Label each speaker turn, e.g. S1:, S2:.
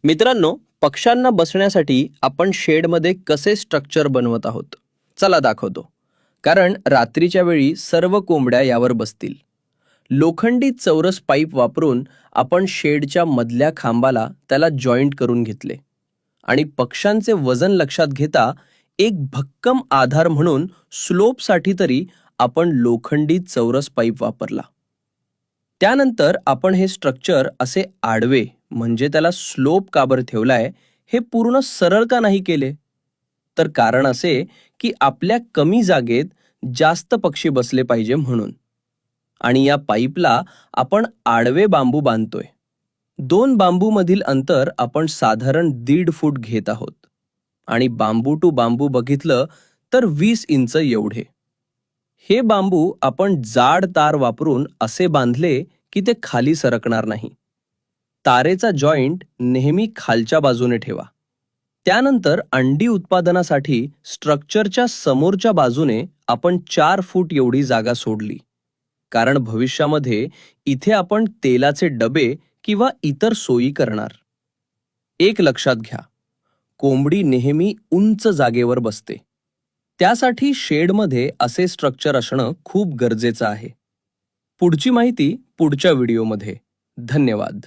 S1: मित्रांनो, पक्ष्यांना बसण्यासाठी आपण शेडमध्ये कसे स्ट्रक्चर बनवत आहोत चला दाखवतो. कारण रात्रीच्या वेळी सर्व कोंबड्या यावर बसतील. लोखंडी चौरस पाईप वापरून आपण शेडच्या मधल्या खांबाला त्याला जॉईंट करून घेतले आणि पक्ष्यांचे वजन लक्षात घेता एक भक्कम आधार म्हणून स्लोपसाठी तरी आपण लोखंडी चौरस पाईप वापरला. त्यानंतर आपण हे स्ट्रक्चर असे आडवे म्हणजे त्याला स्लोप का बरं ठेवलाय, हे पूर्ण सरळ का नाही केले? तर कारण असे की आपल्या कमी जागेत जास्त पक्षी बसले पाहिजे म्हणून. आणि या पाईपला आपण आडवे बांबू बांधतोय. दोन बांबूमधील अंतर आपण साधारण 1.5 फूट घेत आहोत आणि बांबू टू बांबू बघितलं तर 20 इंच एवढे. हे बांबू आपण जाड तार वापरून असे बांधले की ते खाली सरकणार नाही. तारेचा जॉईंट नेहमी खालच्या बाजूने ठेवा. त्यानंतर अंडी उत्पादनासाठी स्ट्रक्चरच्या समोरच्या बाजूने आपण 4 फूट एवढी जागा सोडली. कारण भविष्यामध्ये इथे आपण तेलाचे डबे किंवा इतर सोयी करणार. एक लक्षात घ्या, कोंबडी नेहमी उंच जागेवर बसते. त्यासाठी शेडमध्ये असे स्ट्रक्चर असणं खूप गरजेचं आहे. पुढची माहिती पुढच्या व्हिडिओमध्ये. धन्यवाद.